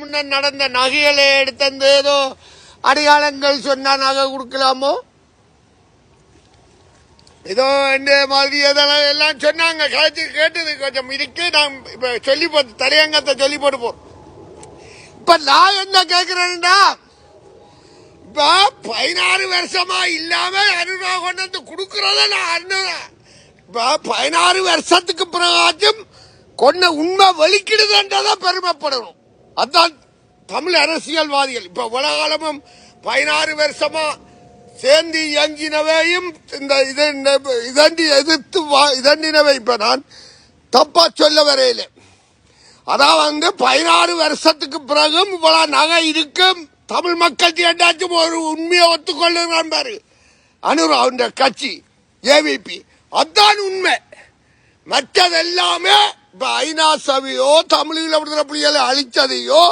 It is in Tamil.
முன்ன நடந்த நகைகளை எடுத்து ஏதோ அடையாளங்கள் சொன்னா நகை கொடுக்கலாமோ ஏதோ இந்த மாதிரி எல்லாம் சொன்னாங்க. கேட்டது கொஞ்சம் இருக்கு. நான் இப்ப சொல்லி போட்டு தலையங்கத்தை சொல்லி போட்டு போறோம். இப்ப நான் என்ன கேட்கிறேன்டா, இப்ப 16 வருஷமா இல்லாம அனுரா கொண்டு வந்து கொடுக்கறத நான் இப்ப 16 வருஷத்துக்கு பிறகாச்சும் கொண்ட உண்மை வெளிக்கிடுதுன்றதான் பெருமைப்படணும். அதான் தமிழ் அரசியல்வாதிகள் இப்ப உலகாலமும் 16 வருஷமா சேர்ந்து இயங்கினவையும் இந்த எதிர்த்து இதண்டினவை இப்ப நான் தப்பா சொல்ல வரையில. அதான் 16 வருஷத்துக்கு பிறகும் இவ்வளவு நகை இருக்கும். தமிழ் மக்கள் ஏண்டாச்சும் ஒரு உண்மையை ஒத்துக்கொள்ளுறான் பாரு அனுரா கட்சி ஏவிபி. அதான் உண்மை. மற்றதெல்லாமே இப்ப ஐநா சபையோ தமிழீழ விடுதலை புலிகளை அழிச்சதையோ